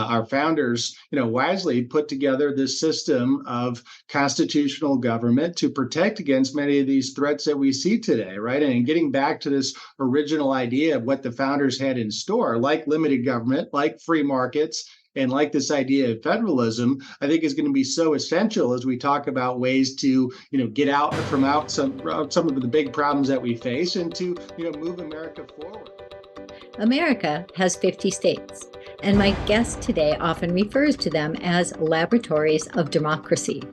our founders, wisely put together this system of constitutional government to protect against many of these threats that we see today, right? And getting back to this original idea of what the founders had in store, like limited government, like free markets, and like this idea of federalism, I think is going to be so essential as we talk about ways to, get out some of the big problems that we face and to, move America forward. America has 50 states, and my guest today often refers to them as laboratories of democracy.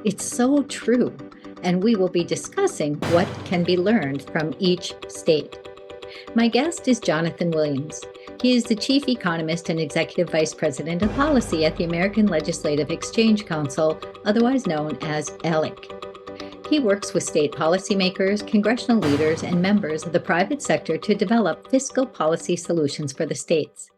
It's so true, and we will be discussing what can be learned from each state. My guest is Jonathan Williams. He is the Chief Economist and Executive Vice President of Policy at the American Legislative Exchange Council, otherwise known as ALEC. He works with state policymakers, congressional leaders, and members of the private sector to develop fiscal policy solutions for the states.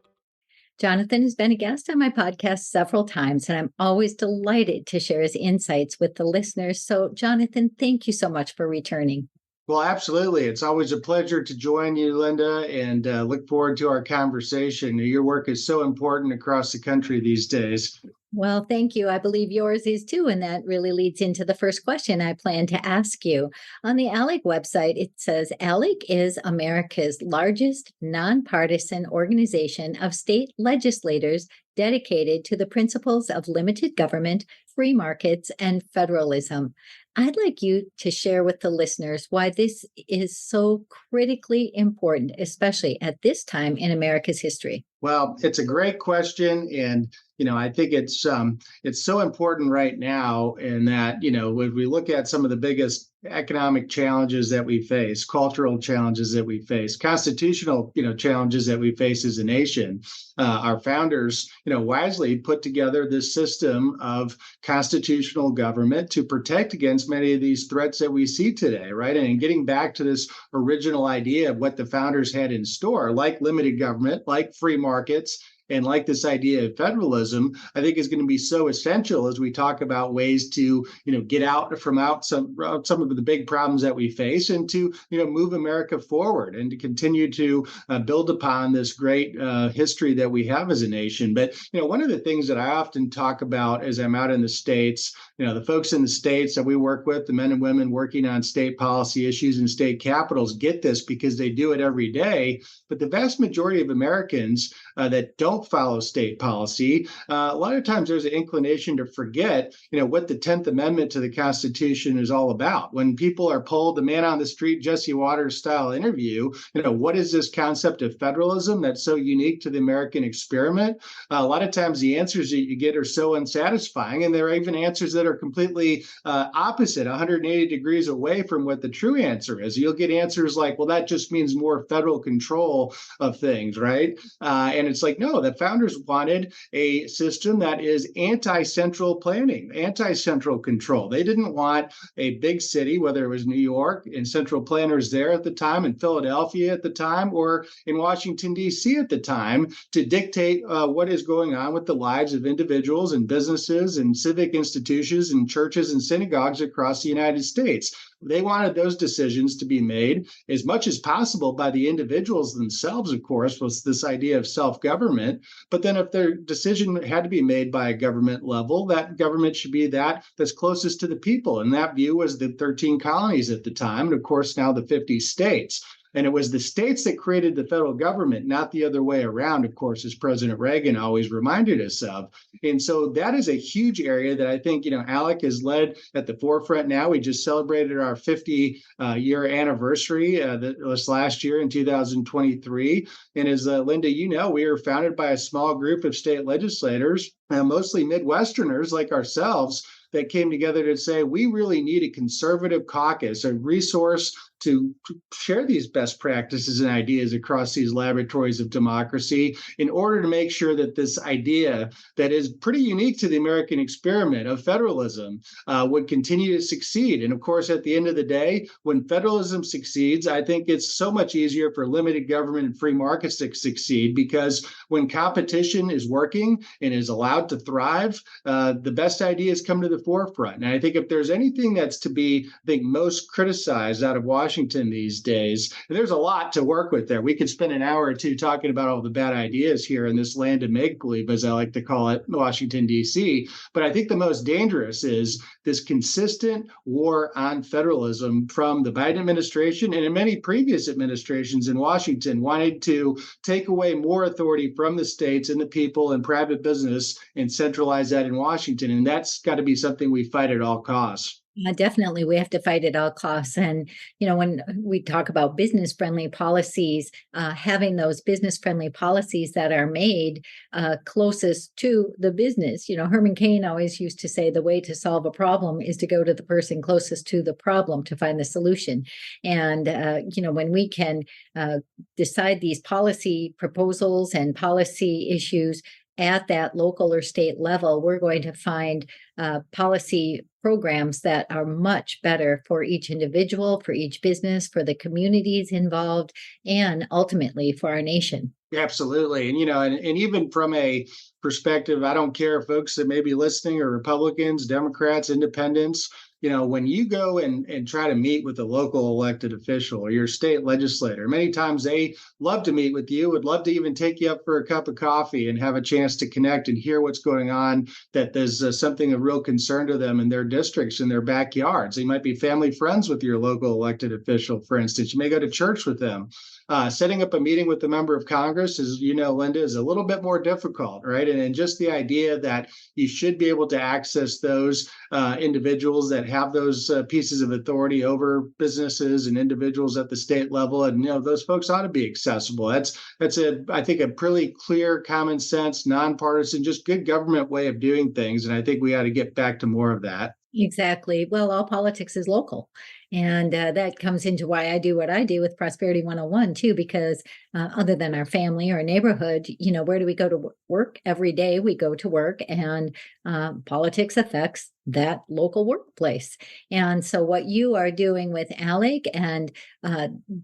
Jonathan has been a guest on my podcast several times, and I'm always delighted to share his insights with the listeners. So, Jonathan, thank you so much for returning. Well, absolutely. It's always a pleasure to join you, Linda, and look forward to our conversation. Your work is so important across the country these days. Well, thank you. I believe yours is too. And that really leads into the first question I plan to ask you. On the ALEC website, it says ALEC is America's largest nonpartisan organization of state legislators dedicated to the principles of limited government, free markets, and federalism. I'd like you to share with the listeners why this is so critically important, especially at this time in America's history. Well, it's a great question, and I think it's so important right now in that when we look at some of the biggest economic challenges that we face, cultural challenges that we face, constitutional challenges that we face as a nation, our founders wisely put together this system of constitutional government to protect against many of these threats that we see today, right? And getting back to this original idea of what the founders had in store, like limited government, like free markets, and like this idea of federalism, I think is going to be so essential as we talk about ways to, get out some of the big problems that we face and to, move America forward and to continue to build upon this great history that we have as a nation. But, one of the things that I often talk about as I'm out in the states, the folks in the states that we work with, the men and women working on state policy issues in state capitals get this because they do it every day. But the vast majority of Americans that don't follow state policy, a lot of times there's an inclination to forget, what the 10th Amendment to the Constitution is all about. When people are polled, the man on the street, Jesse Waters style interview, what is this concept of federalism that's so unique to the American experiment? A lot of times the answers that you get are so unsatisfying, and there are even answers that are completely opposite, 180 degrees away from what the true answer is. You'll get answers like, well, that just means more federal control of things, right? And it's like, no, the founders wanted a system that is anti-central planning, anti-central control. They didn't want a big city, whether it was New York and central planners there at the time, in Philadelphia at the time, or in Washington, D.C. at the time, to dictate what is going on with the lives of individuals and businesses and civic institutions and churches and synagogues across the United States. They wanted those decisions to be made as much as possible by the individuals themselves, of course, was this idea of self-government. But then if their decision had to be made by a government level, that government should be that's closest to the people. And that view was the 13 colonies at the time, and of course now the 50 states. And it was the states that created the federal government, not the other way around, of course, as President Reagan always reminded us of. And so that is a huge area that I think, ALEC has led at the forefront now. We just celebrated our 50-year anniversary this last year in 2023. And as Linda, we were founded by a small group of state legislators, mostly Midwesterners like ourselves, that came together to say, we really need a conservative caucus, a resource to share these best practices and ideas across these laboratories of democracy in order to make sure that this idea that is pretty unique to the American experiment of federalism would continue to succeed. And of course, at the end of the day, when federalism succeeds, I think it's so much easier for limited government and free markets to succeed, because when competition is working and is allowed to thrive, the best ideas come to the forefront. And I think if there's anything that's to be, most criticized out of Washington Washington these days. And there's a lot to work with there. We could spend an hour or two talking about all the bad ideas here in this land of make believe, as I like to call it, Washington, D.C. But I think the most dangerous is this consistent war on federalism from the Biden administration and in many previous administrations in Washington, wanting to take away more authority from the states and the people and private business and centralize that in Washington. And that's got to be something we fight at all costs. Definitely, we have to fight at all costs. And, when we talk about business friendly policies, having those business friendly policies that are made closest to the business. Herman Cain always used to say the way to solve a problem is to go to the person closest to the problem to find the solution. And, when we can decide these policy proposals and policy issues at that local or state level, we're going to find policy programs that are much better for each individual, for each business, for the communities involved, and ultimately for our nation. Absolutely. And even from a perspective, I don't care, folks that may be listening are Republicans, Democrats, independents. When you go and try to meet with a local elected official or your state legislator, many times they love to meet with you, would love to even take you up for a cup of coffee and have a chance to connect and hear what's going on, that there's something of real concern to them in their districts, in their backyards. They might be family friends with your local elected official, for instance. You may go to church with them. Setting up a meeting with a member of Congress, as you know, Linda, is a little bit more difficult, right? And just the idea that you should be able to access those individuals that have those pieces of authority over businesses and individuals at the state level, and those folks ought to be accessible. That's I think a pretty clear, common sense, nonpartisan, just good government way of doing things. And I think we ought to get back to more of that. Exactly. Well, all politics is local. And that comes into why I do what I do with Prosperity 101, too, because other than our family or neighborhood, where do we go to work? Every day we go to work, and politics affects that local workplace. And so what you are doing with ALEC and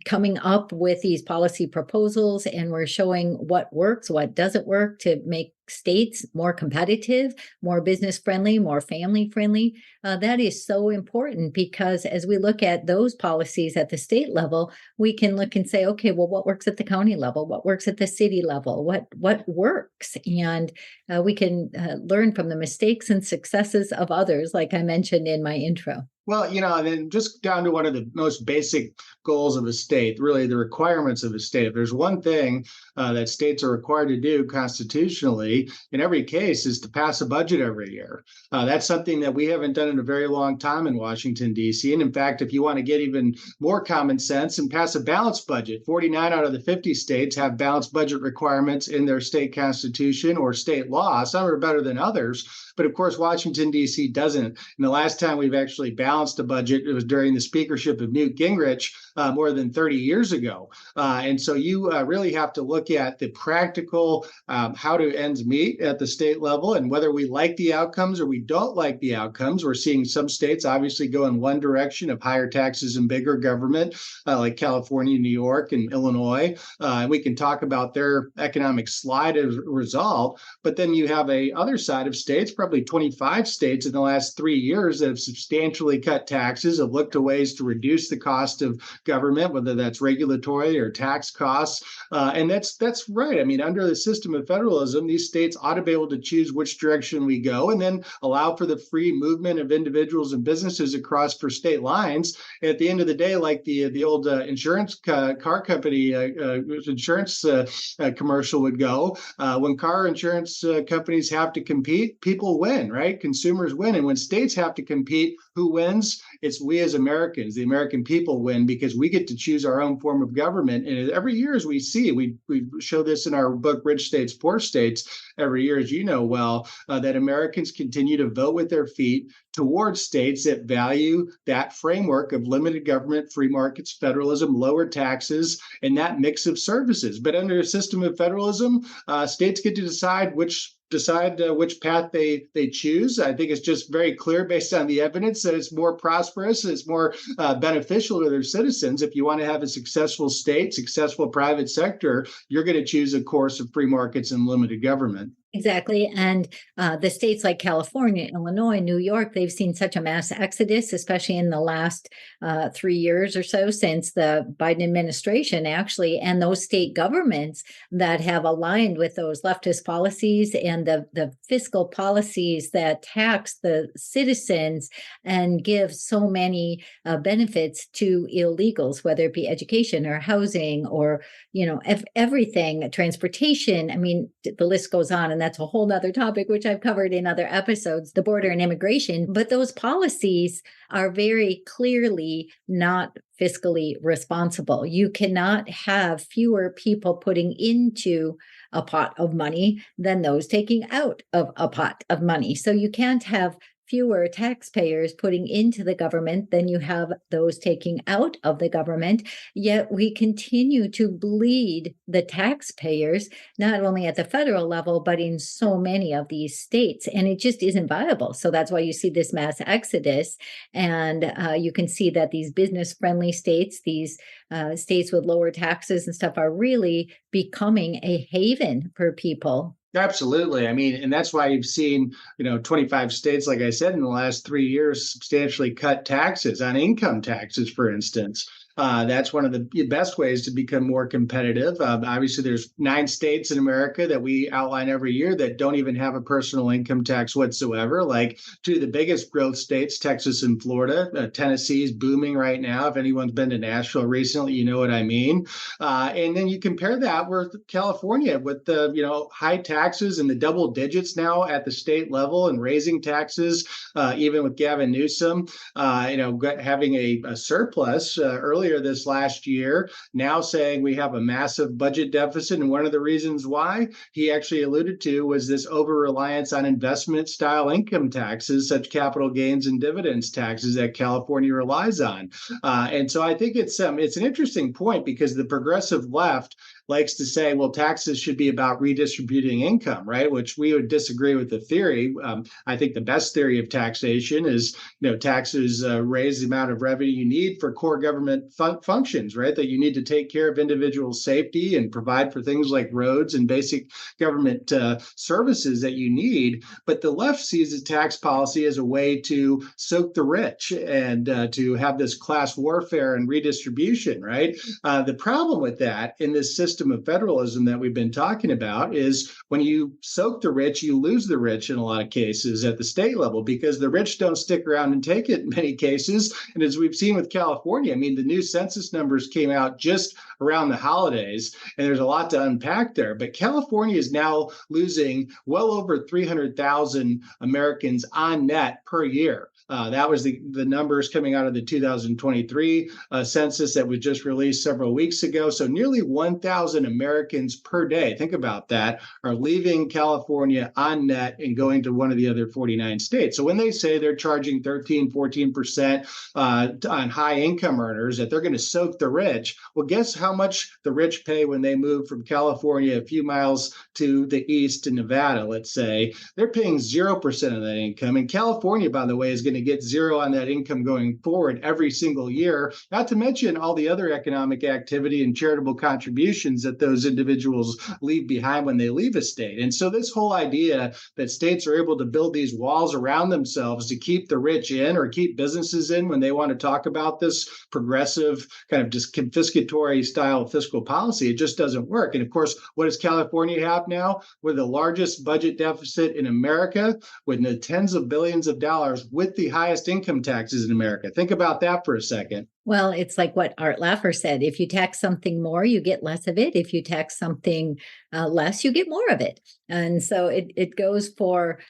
coming up with these policy proposals, and we're showing what works, what doesn't work to make states more competitive, more business friendly, more family friendly. That is so important, because as we look at those policies at the state level, we can look and say, okay, well, what works at the county level? What works at the city level? What works? And we can learn from the mistakes and successes of others, like I mentioned in my intro. Well, and then just down to one of the most basic goals of a state, really the requirements of a state. If there's one thing that states are required to do constitutionally in every case, is to pass a budget every year. That's something that we haven't done in a very long time in Washington, D.C. And in fact, if you want to get even more common sense and pass a balanced budget, 49 out of the 50 states have balanced budget requirements in their state constitution or state law. Some are better than others. But of course, Washington, D.C. doesn't. And the last time we've actually balanced a budget, it was during the speakership of Newt Gingrich more than 30 years ago. And so you really have to look at the practical how do ends meet at the state level, and whether we like the outcomes or we don't like the outcomes. We're seeing some states obviously go in one direction of higher taxes and bigger government, like California, New York, and Illinois. And we can talk about their economic slide as a result. But then you have a other side of states, probably 25 states in the last 3 years, that have substantially cut taxes, have looked to ways to reduce the cost of government, whether that's regulatory or tax costs. And that's right. I mean, under the system of federalism, these states ought to be able to choose which direction we go, and then allow for the free movement of individuals and businesses across for state lines. At the end of the day, like the old insurance car company insurance commercial would go, when car insurance companies have to compete, people win, right? Consumers win. And when states have to compete, who wins? It's we as Americans, the American people win, because we get to choose our own form of government. And every year, as we see, we show this in our book, Rich States, Poor States, every year, as you know well, that Americans continue to vote with their feet towards states that value that framework of limited government, free markets, federalism, lower taxes, and that mix of services. But under a system of federalism, states get to decide which path they choose. I think it's just very clear based on the evidence that it's more prosperous, it's more beneficial to their citizens. If you want to have a successful state, successful private sector, you're going to choose a course of free markets and limited government. Exactly. And the states like California, Illinois, New York, they've seen such a mass exodus, especially in the last 3 years or so since the Biden administration, actually, and those state governments that have aligned with those leftist policies and the fiscal policies that tax the citizens and give so many benefits to illegals, whether it be education or housing or, everything, transportation. I mean, the list goes on, and that's a whole nother topic, which I've covered in other episodes, the border and immigration. But those policies are very clearly not fiscally responsible. You cannot have fewer people putting into a pot of money than those taking out of a pot of money. So you can't have fewer taxpayers putting into the government than you have those taking out of the government. Yet we continue to bleed the taxpayers, not only at the federal level, but in so many of these states. And it just isn't viable. So that's why you see this mass exodus. And you can see that these business friendly states, these states with lower taxes and stuff, are really becoming a haven for people. Absolutely. I mean, and that's why you've seen, 25 states, like I said, in the last 3 years, substantially cut taxes on income taxes, for instance. That's one of the best ways to become more competitive. Obviously, there's 9 states in America that we outline every year that don't even have a personal income tax whatsoever. Like 2 of the biggest growth states, Texas and Florida. Tennessee is booming right now. If anyone's been to Nashville recently, you know what I mean. And then you compare that with California, with the high taxes and the double digits now at the state level, and raising taxes, even with Gavin Newsom, having a surplus earlier this last year, now saying we have a massive budget deficit. And one of the reasons why he actually alluded to was this over-reliance on investment style income taxes, such capital gains and dividends taxes that California relies on. And so I think it's an interesting point, because the progressive left likes to say, well, taxes should be about redistributing income, right? Which we would disagree with the theory. I think the best theory of taxation is, taxes raise the amount of revenue you need for core government functions, right? That you need to take care of individual safety and provide for things like roads and basic government services that you need. But the left sees the tax policy as a way to soak the rich and to have this class warfare and redistribution, right? The problem with that in this system of federalism that we've been talking about is, when you soak the rich, you lose the rich in a lot of cases at the state level, because the rich don't stick around and take it in many cases. And as we've seen with California, I mean, the new census numbers came out just around the holidays, and there's a lot to unpack there. But California is now losing well over 300,000 Americans on net per year. That was the numbers coming out of the 2023 census that was just released several weeks ago. So nearly 1,000 Americans per day, think about that, are leaving California on net and going to one of the other 49 states. So when they say they're charging 13, 14% on high income earners, that they're going to soak the rich, well, guess how much the rich pay when they move from California a few miles to the east to Nevada, let's say. They're paying 0% of that income. And California, by the way, is going to get 0 on that income going forward every single year, not to mention all the other economic activity and charitable contributions that those individuals leave behind when they leave a state. And so this whole idea that states are able to build these walls around themselves to keep the rich in, or keep businesses in, when they want to talk about this progressive kind of just confiscatory style of fiscal policy, it just doesn't work. And of course, what does California have now? We're the largest budget deficit in America, with the tens of billions of dollars, with the highest income taxes in America. Think about that for a second. Well, it's like what Art Laffer said. If you tax something more, you get less of it. If you tax something less, you get more of it. And so it goes for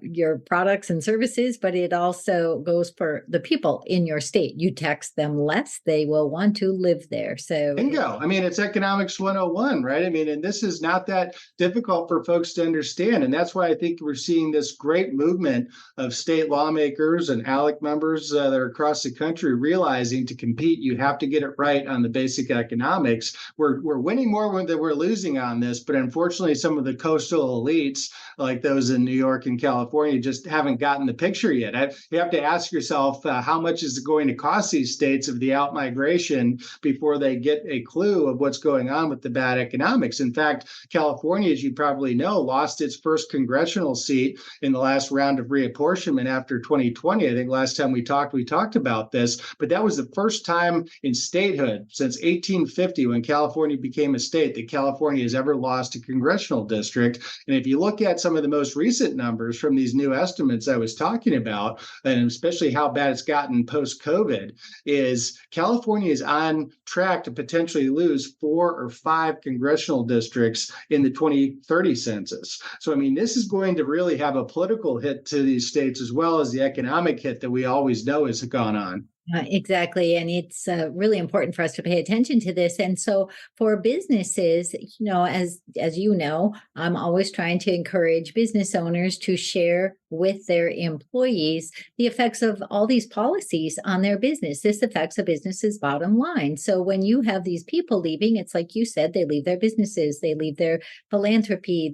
your products and services, but it also goes for the people in your state. You tax them less, they will want to live there. So bingo. I mean, it's economics 101, right? I mean, and this is not that difficult for folks to understand. And that's why I think we're seeing this great movement of state lawmakers and ALEC members that are across the country realizing, to compete, you have to get it right on the basic economics. We're winning more than we're losing on this, but unfortunately, some of the coastal elites, like those in New York and California, just haven't gotten the picture yet. You have to ask yourself how much is it going to cost these states of the outmigration before they get a clue of what's going on with the bad economics. In fact, California, as you probably know, lost its first congressional seat in the last round of reapportionment after 2020. I think last time we talked about this, but that was the first time in statehood since 1850, when California became a state, that California has ever lost a congressional district. And if you look at some of the most recent numbers from these new estimates I was talking about, and especially how bad it's gotten post-COVID, is California is on track to potentially lose 4 or 5 congressional districts in the 2030 census. So, I mean, this is going to really have a political hit to these states as well as the economic hit that we always know has gone on. Exactly. And it's really important for us to pay attention to this. And so for businesses, as you know, I'm always trying to encourage business owners to share with their employees the effects of all these policies on their business. This affects a business's bottom line. So when you have these people leaving, it's like you said, they leave their businesses, they leave their philanthropy,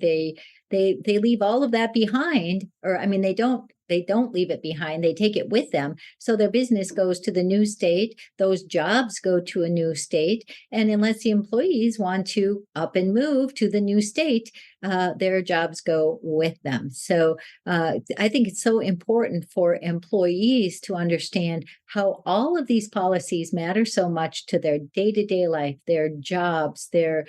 they leave all of that behind, or I mean, they don't leave it behind, they take it with them. So their business goes to the new state, those jobs go to a new state. And unless the employees want to up and move to the new state, their jobs go with them. So I think it's so important for employees to understand how all of these policies matter so much to their day-to-day life, their jobs, the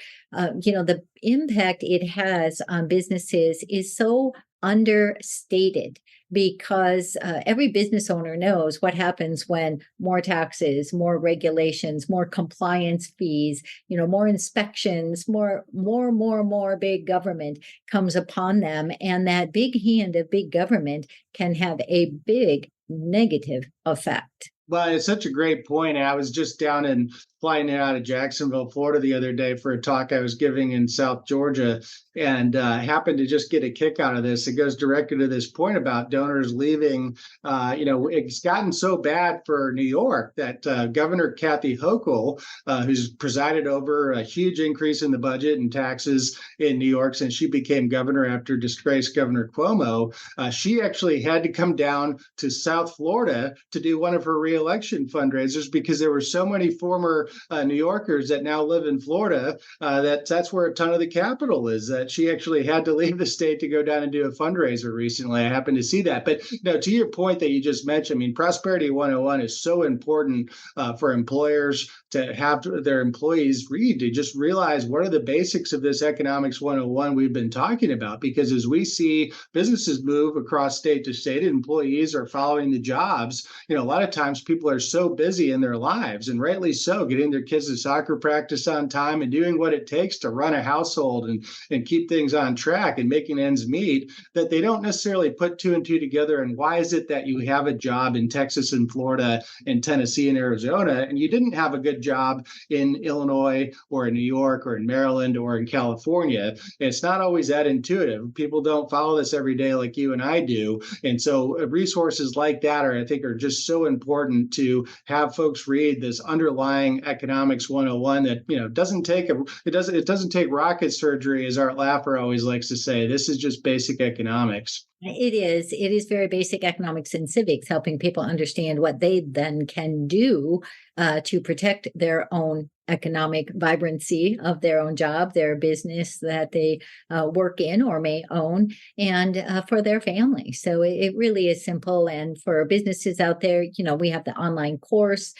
impact it has on businesses is so understated, because every business owner knows what happens when more taxes, more regulations, more compliance fees, more inspections, more big government comes upon them. And that big hand of big government can have a big negative effect. Well, it's such a great point. I was just down in flying in out of Jacksonville, Florida the other day for a talk I was giving in South Georgia, and happened to just get a kick out of this. It goes directly to this point about donors leaving. It's gotten so bad for New York that Governor Kathy Hochul, who's presided over a huge increase in the budget and taxes in New York since she became governor after disgraced Governor Cuomo, she actually had to come down to South Florida to do one of her reelection fundraisers because there were so many former New Yorkers that now live in Florida that's where a ton of the capital is. That she actually had to leave the state to go down and do a fundraiser recently. I happened to see that. But to your point that you just mentioned, I mean, Prosperity 101 is so important for employers to have their employees read, to just realize what are the basics of this Economics 101 we've been talking about. Because as we see businesses move across state to state, employees are following the jobs. A lot of times people are so busy in their lives, and rightly so, getting their kids to soccer practice on time and doing what it takes to run a household and keep things on track and making ends meet, that they don't necessarily put 2 and 2 together. And why is it that you have a job in Texas and Florida and Tennessee and Arizona, and you didn't have a good job in Illinois or in New York or in Maryland or in California? It's not always that intuitive. People don't follow this every day like you and I do. And so resources like that I think are just so important to have folks read. This underlying Economics 101 that doesn't take rocket surgery, as Art Laffer always likes to say. This is just basic economics. It is very basic economics and civics, helping people understand what they then can do to protect their own economic vibrancy of their own job, their business that they work in or may own, and for their family. So it really is simple. And for businesses out there, we have the online course,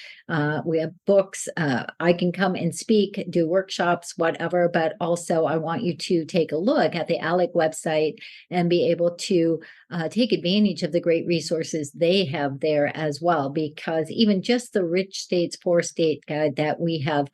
we have books. I can come and speak, do workshops, whatever, but also I want you to take a look at the ALEC website and be able to take advantage of the great resources they have there as well, because even just the Rich States, Poor State guide that we have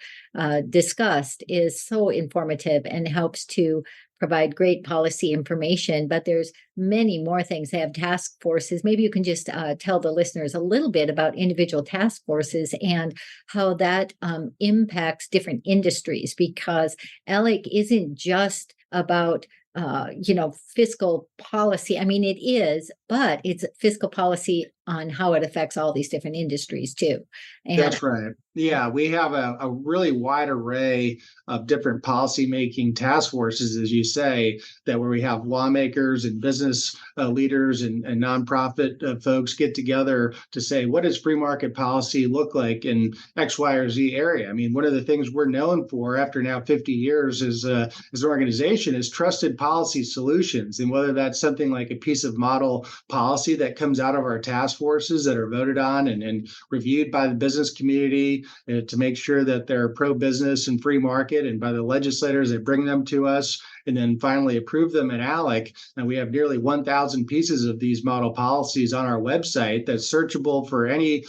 discussed is so informative and helps to provide great policy information. But there's many more things. They have task forces. Maybe you can just tell the listeners a little bit about individual task forces and how that impacts different industries, because ALEC isn't just about fiscal policy. I mean, it is, but it's fiscal policy on how it affects all these different industries too. And That's right. Yeah, we have a really wide array of different policymaking task forces, as you say, that where we have lawmakers and business leaders and nonprofit folks get together to say, what does free market policy look like in X, Y, or Z area? I mean, one of the things we're known for after now 50 years as an organization is trusted policy solutions. And whether that's something like a piece of model policy that comes out of our task forces that are voted on and reviewed by the business community to make sure that they're pro-business and free market, and by the legislators that bring them to us, and then finally approve them at ALEC. And we have nearly 1,000 pieces of these model policies on our website that's searchable for any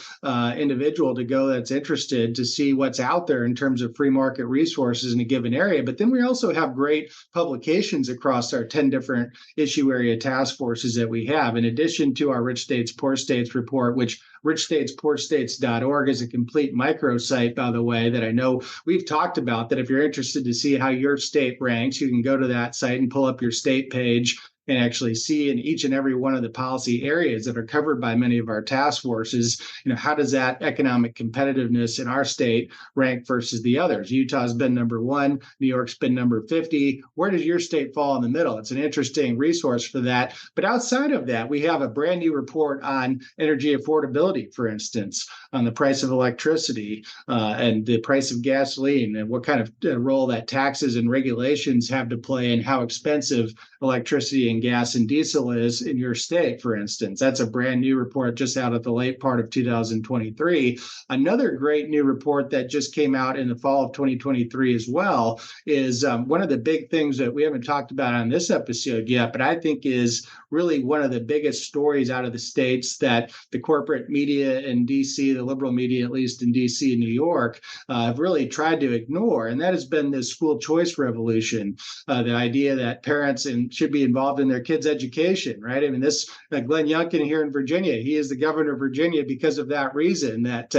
individual to go that's interested to see what's out there in terms of free market resources in a given area. But then we also have great publications across our 10 different issue area task forces that we have, in addition to our Rich States, Poor States report, which richstatespoorstates.org is a complete microsite, by the way, that I know we've talked about, that if you're interested to see how your state ranks, you can go to that site and pull up your state page and actually see in each and every one of the policy areas that are covered by many of our task forces, how does that economic competitiveness in our state rank versus the others? Utah's been number 1, New York's been number 50. Where does your state fall in the middle? It's an interesting resource for that. But outside of that, we have a brand new report on energy affordability, for instance, on the price of electricity and the price of gasoline, and what kind of role that taxes and regulations have to play in how expensive electricity and gas and diesel is in your state, for instance. That's a brand new report just out of the late part of 2023. Another great new report that just came out in the fall of 2023 as well is one of the big things that we haven't talked about on this episode yet, but I think is really one of the biggest stories out of the states that the corporate media in DC, the liberal media, at least in DC and New York, have really tried to ignore. And that has been this school choice revolution, the idea that parents should be involved in their kids' education, right? I mean, this Glenn Youngkin here in Virginia, he is the governor of Virginia because of that reason, that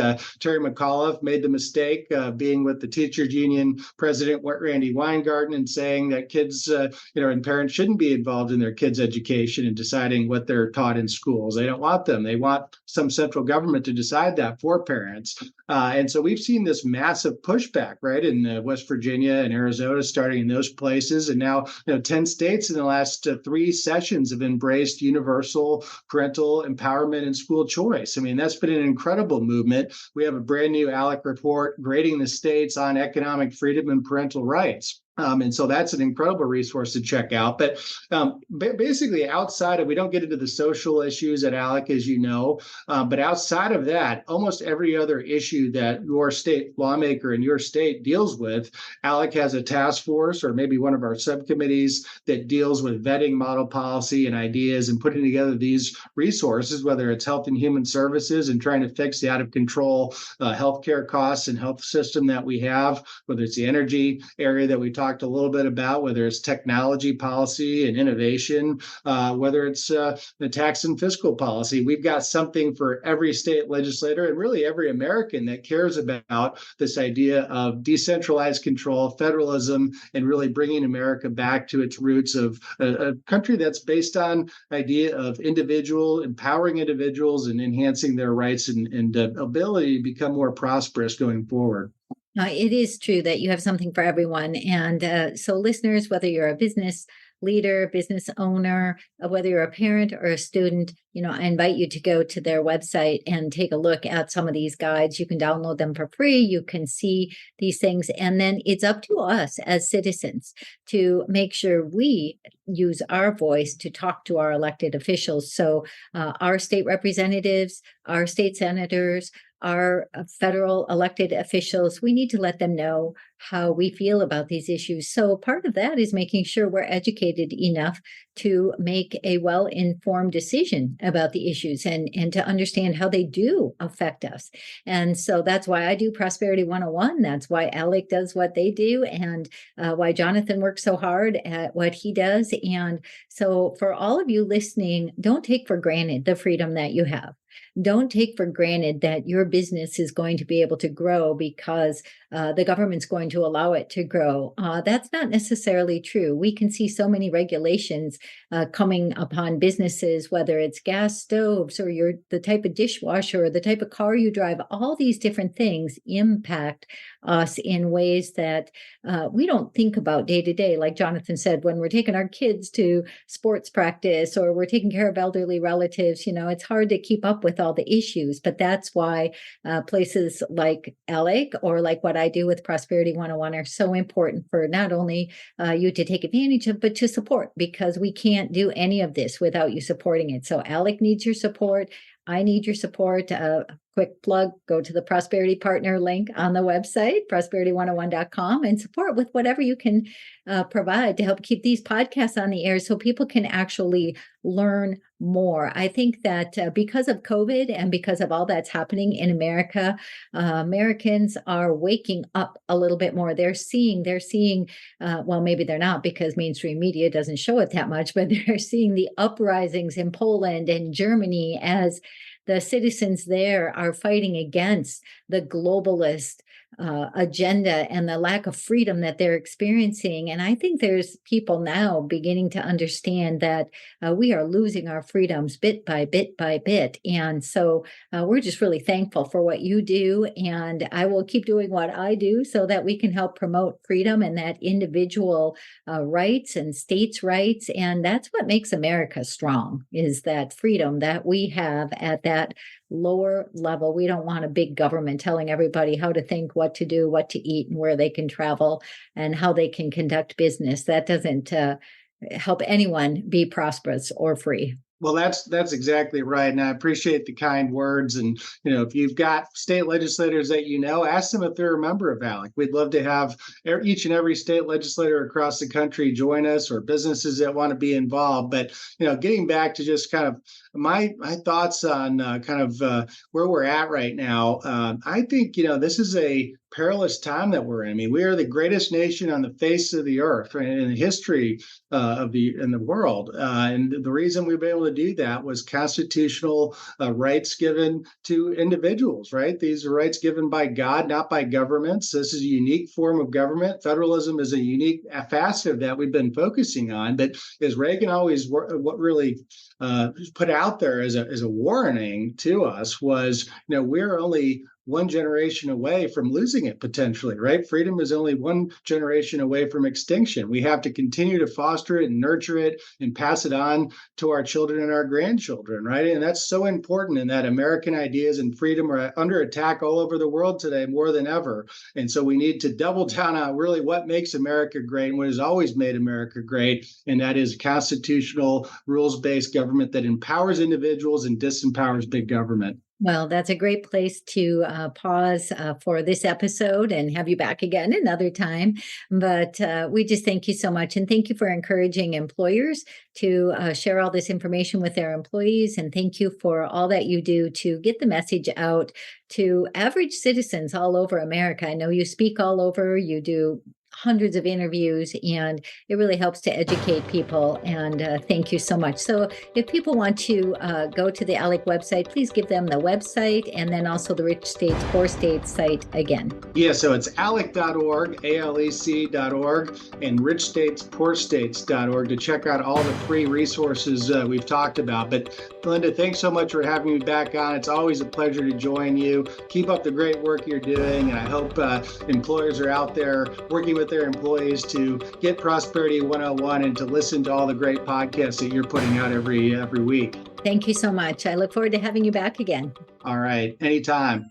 Terry McAuliffe made the mistake being with the teachers union president, Randy Weingarten, and saying that kids, and parents shouldn't be involved in their kids' education and deciding what they're taught in schools. They don't want them. They want some central government to decide that for parents. And so we've seen this massive pushback, right, in West Virginia and Arizona, starting in those places. And now, 10 states in the last 3 sessions have embraced universal parental empowerment and school choice. I mean, that's been an incredible movement. We have a brand new ALEC report grading the states on economic freedom and parental rights. And so that's an incredible resource to check out. But basically, outside of, we don't get into the social issues at ALEC, as you know, but outside of that, almost every other issue that your state lawmaker in your state deals with, ALEC has a task force or maybe one of our subcommittees that deals with vetting model policy and ideas and putting together these resources, whether it's health and human services and trying to fix the out of control healthcare costs and health system that we have, whether it's the energy area that we talked a little bit about, whether it's technology policy and innovation, whether it's the tax and fiscal policy. We've got something for every state legislator and really every American that cares about this idea of decentralized control, federalism, and really bringing America back to its roots of a country that's based on idea of empowering individuals and enhancing their rights and ability to become more prosperous going forward. It is true that you have something for everyone. And so listeners, whether you're a business leader, business owner, whether you're a parent or a student, I invite you to go to their website and take a look at some of these guides. You can download them for free. You can see these things. And then it's up to us as citizens to make sure we use our voice to talk to our elected officials. So our state representatives, our state senators, our federal elected officials, we need to let them know how we feel about these issues. So part of that is making sure we're educated enough to make a well-informed decision about the issues and to understand how they do affect us. And so that's why I do Prosperity 101. That's why ALEC does what they do, and why Jonathan works so hard at what he does. And so for all of you listening, don't take for granted the freedom that you have. Don't take for granted that your business is going to be able to grow because the government's going to allow it to grow. That's not necessarily true. We can see so many regulations coming upon businesses, whether it's gas stoves or the type of dishwasher or the type of car you drive. All these different things impact us in ways that we don't think about day to day. Like Jonathan said, when we're taking our kids to sports practice or we're taking care of elderly relatives, it's hard to keep up with all the issues. But that's why places like ALEC or like what I do with Prosperity 101 are so important for not only you to take advantage of, but to support, because we can't do any of this without you supporting it. So ALEC needs your support. I need your support. Quick plug, go to the Prosperity Partner link on the website, prosperity101.com, and support with whatever you can provide to help keep these podcasts on the air so people can actually learn more. I think that because of COVID and because of all that's happening in America, Americans are waking up a little bit more. They're seeing, well, maybe they're not because mainstream media doesn't show it that much, but they're seeing the uprisings in Poland and Germany as the citizens there are fighting against the globalist agenda and the lack of freedom that they're experiencing. And I think there's people now beginning to understand that we are losing our freedoms bit by bit by bit. And so we're just really thankful for what you do. And I will keep doing what I do so that we can help promote freedom and that individual rights and states' rights. And that's what makes America strong, is that freedom that we have at that lower level. We don't want a big government telling everybody how to think, what to do, what to eat, and where they can travel and how they can conduct business. That doesn't help anyone be prosperous or free. Well, that's exactly right. And I appreciate the kind words. And, if you've got state legislators that ask them if they're a member of ALEC. We'd love to have each and every state legislator across the country join us, or businesses that want to be involved. But, getting back to just kind of my thoughts on where we're at right now, I think, this is a perilous time that we're in. I mean, we are the greatest nation on the face of the earth, right, in the history in the world. And the reason we've been able to do that was constitutional rights given to individuals, right? These are rights given by God, not by governments. This is a unique form of government. Federalism is a unique facet of that we've been focusing on. But as Reagan always what really put out there as a warning to us was, we're only one generation away from losing it potentially, right? Freedom is only one generation away from extinction. We have to continue to foster it and nurture it and pass it on to our children and our grandchildren, right? And that's so important, in that American ideas and freedom are under attack all over the world today more than ever. And so we need to double down on really what makes America great and what has always made America great. And that is constitutional, rules-based government that empowers individuals and disempowers big government. Well, that's a great place to pause for this episode and have you back again another time. But we just thank you so much. And thank you for encouraging employers to share all this information with their employees. And thank you for all that you do to get the message out to average citizens all over America. I know you speak all over, you do hundreds of interviews, and it really helps to educate people. And thank you so much. So if people want to go to the ALEC website, please give them the website and then also the Rich States, Poor States site again. Yeah, so it's alec.org, ALEC.org, and richstatespoorstates.org to check out all the free resources we've talked about. But Linda, thanks so much for having me back on. It's always a pleasure to join you. Keep up the great work you're doing. And I hope employers are out there working with their employees to get Prosperity 101 and to listen to all the great podcasts that you're putting out every week. Thank you so much. I look forward to having you back again. All right. Anytime.